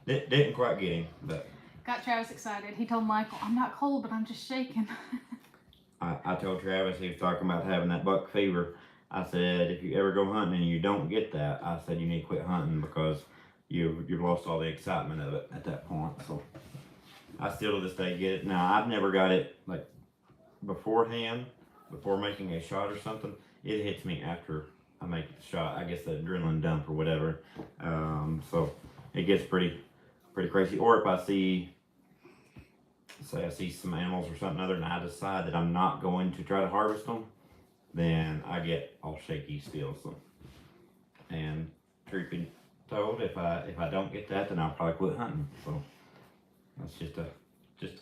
didn't quite get him, but Got Travis excited. He told Michael, "I'm not cold, but I'm just shaking." I told Travis, he was talking about having that buck fever. I said, if you ever go hunting and you don't get that, I said you need to quit hunting because you've lost all the excitement of it at that point. So I still to this day get it. Now I've never got it like beforehand, before making a shot or something. It hits me after I make the shot. I guess the adrenaline dump or whatever. So it gets pretty crazy. Or if I see, say I see some animals or something other, and I decide that I'm not going to try to harvest them, then I get all shaky still. So, and truth be told, if I don't get that, then I'll probably quit hunting. So that's just a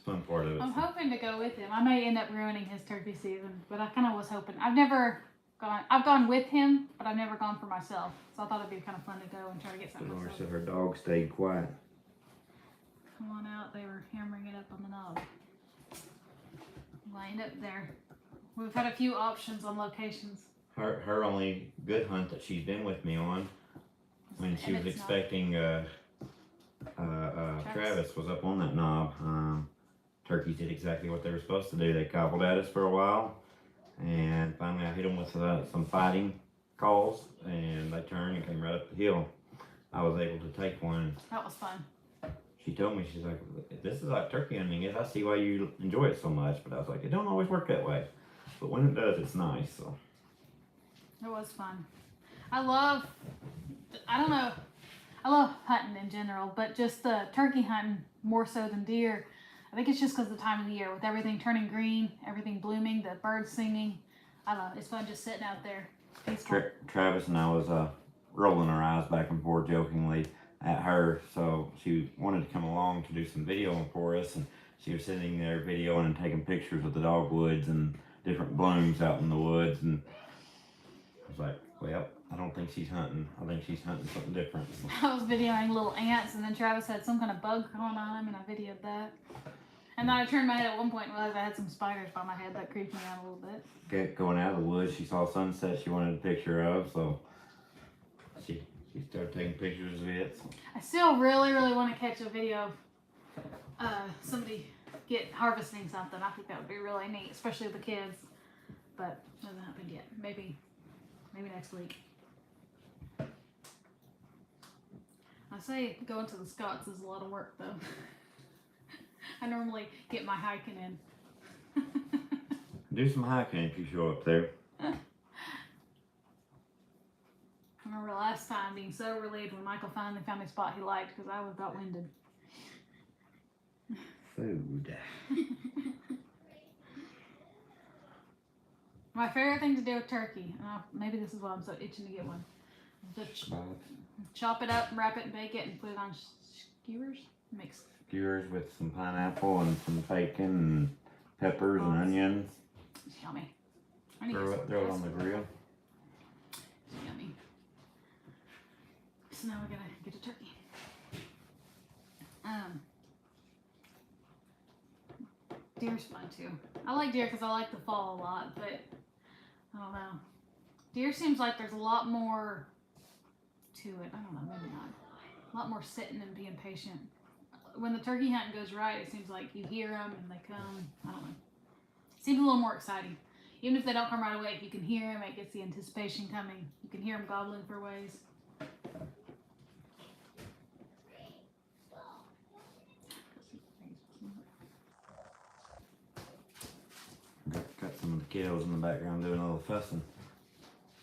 fun part of it. I'm hoping to go with him. I may end up ruining his turkey season, but I kind of was hoping. I've gone with him, but I've never gone for myself. So I thought it'd be kind of fun to go and try to get something Laura myself. said her dog stayed quiet. Come on out. They were hammering it up on the knob. Lined up there. We've had a few options on locations. Her only good hunt that she's been with me on, when she was expecting Travis, was up on that knob. Turkeys did exactly what they were supposed to do. They gobbled at us for a while, and finally I hit them with some fighting calls, and they turned and came right up the hill. I was able to take one. That was fun. She told me, she's like, this is like turkey hunting is. I see why you enjoy it so much. But I was like, it don't always work that way. But when it does, it's nice. So It was fun. I love hunting in general, but just the turkey hunting more so than deer. I think it's just because of the time of the year with everything turning green, everything blooming, the birds singing. I love it. It's fun just sitting out there. Peaceful. Travis and I was rolling our eyes back and forth jokingly at her. So she wanted to come along to do some videoing for us, and she was sitting there videoing and taking pictures of the dogwoods and different blooms out in the woods. And I was like, well, I don't think she's hunting. I think she's hunting something different. I was videoing little ants, and then Travis had some kind of bug crawling on him, and I videoed that. And then I turned my head at one point and realized I had some spiders by my head. That creeped me out a little bit. Going out of the woods, she saw sunset she wanted a picture of, so she started taking pictures of it. So. I still really, really want to catch a video of somebody harvesting something. I think that would be really neat, especially with the kids. But it hasn't happened yet. Maybe next week. I say going to the Scots is a lot of work though. I normally get my hiking in. Do some hiking if you show up there. I remember last time being so relieved when Michael finally found a spot he liked because I was about winded. Food. My favorite thing to do with turkey, and maybe this is why I'm so itching to get one, just chop it up, wrap it, and bake it, and put it on skewers. Skewers with some pineapple and some bacon and peppers and onions. It's yummy. Throw it on the grill. It's yummy. So now we're gonna get a turkey. Deer's fun too. I like deer because I like the fall a lot, but I don't know. Deer seems like there's a lot more to it. I don't know, maybe not. A lot more sitting and being patient. When the turkey hunting goes right, it seems like you hear them and they come. I don't know. It seems a little more exciting. Even if they don't come right away, if you can hear them, it gets the anticipation coming. You can hear them gobbling for ways. Got some of the kiddos in the background doing a little fussing.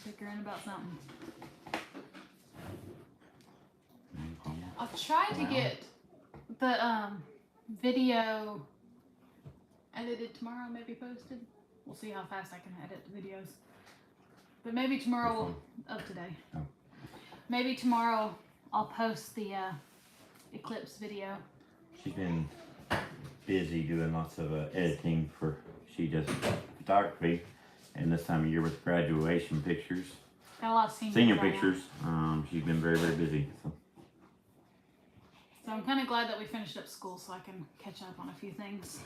Bickering about something. I'll try to get the video edited tomorrow, maybe posted. We'll see how fast I can edit the videos. But maybe tomorrow today. Oh. Maybe tomorrow I'll post the Eclipse video. She's been busy doing lots of editing for. She does photography, and this time of year with graduation pictures. Got a lot of senior pictures. She's been very, very busy. So I'm kind of glad that we finished up school so I can catch up on a few things.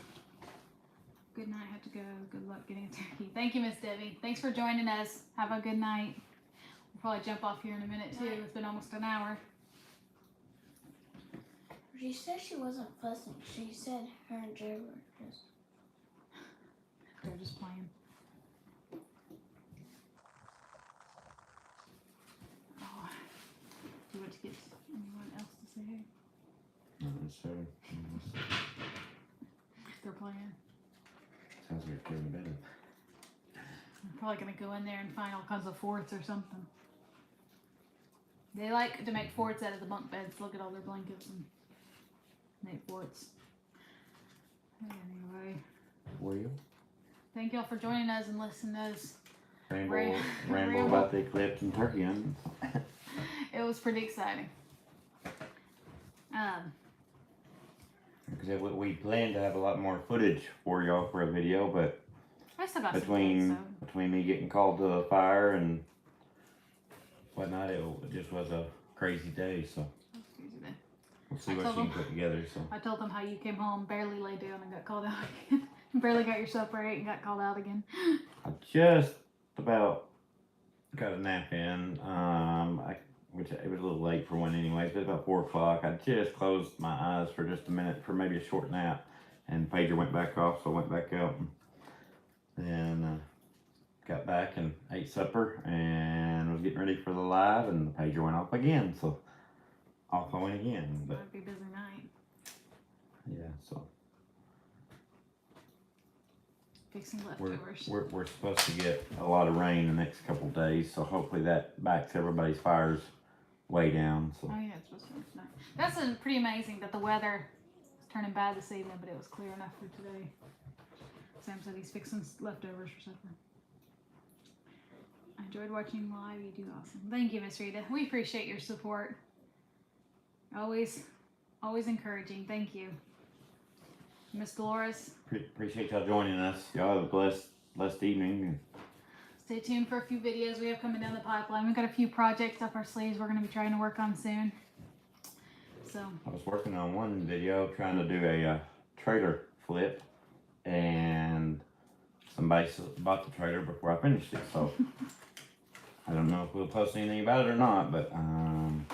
Good night. I have to go. Good luck getting a turkey. Thank you, Miss Debbie. Thanks for joining us. Have a good night. We'll probably jump off here in a minute too. It's been almost an hour. She said she wasn't fussing. She said her and Joe were just. They're just playing. Oh, do you want to get anyone else to say hey? Not necessarily. They're playing. Sounds like you're feeling better. I'm probably gonna go in there and find all kinds of forts or something. They like to make forts out of the bunk beds. Look at all their blankets and make forts. Anyway, Were you? thank y'all for joining us and listening to us. Ramble Ramble. about the eclipse and turkey hunting. It was pretty exciting. Because we planned to have a lot more footage for y'all for a video, but I still got some between kids, so. between me getting called to the fire and whatnot, it just was a crazy day. So Excuse me. we'll see I what told she can them- put together. So I told them how you came home, barely laid down, and got called out again. Barely got your supper ate and got called out again. I just about got a nap in. Which it was a little late for one anyways, but about 4 o'clock. I just closed my eyes for just a minute for maybe a short nap, and pager went back off, so I went back out and then got back and ate supper and was getting ready for the live, and the pager went off again, so off I went again. But Might be a busy night. yeah, so Fixing we're leftovers. we're supposed to get a lot of rain the next couple days, so hopefully that backs everybody's fires way down. So Oh yeah, it's supposed to be tonight. That's pretty amazing that the weather is turning bad this evening, but it was clear enough for today. Sam said he's fixing leftovers for supper. I enjoyed watching you live. You do awesome. Thank you, Miss Rita. We appreciate your support. Always encouraging. Thank you. Miss Dolores, appreciate y'all joining us. Y'all have a blessed evening. stay tuned for a few videos we have coming down the pipeline. We've got a few projects up our sleeves we're going to be trying to work on soon. So, I was working on one video trying to do a trailer flip, and somebody bought the trailer before I finished it. So I don't know if we'll post anything about it or not, but kind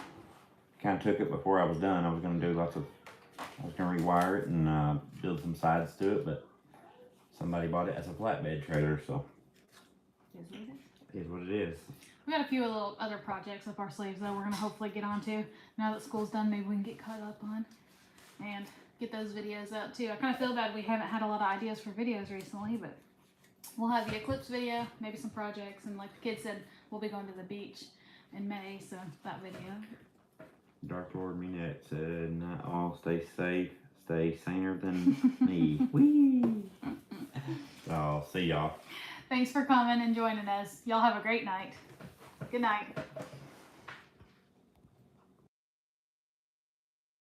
of took it before I was done. I was going to do I was going to rewire it and build some sides to it, but somebody bought it as a flatbed trailer, so it is what it is. we got a few little other projects up our sleeves that we're going to hopefully get onto. Now that school's done, maybe we can get caught up on and get those videos out too. I kind of feel bad we haven't had a lot of ideas for videos recently, but we'll have the Eclipse video, maybe some projects, and like the kids said, we'll be going to the beach in May, so that video. Dark Lord Minette said, "Not all stay safe, stay saner than me." Whee! So, see y'all. Thanks for coming and joining us. Y'all have a great night. Good night.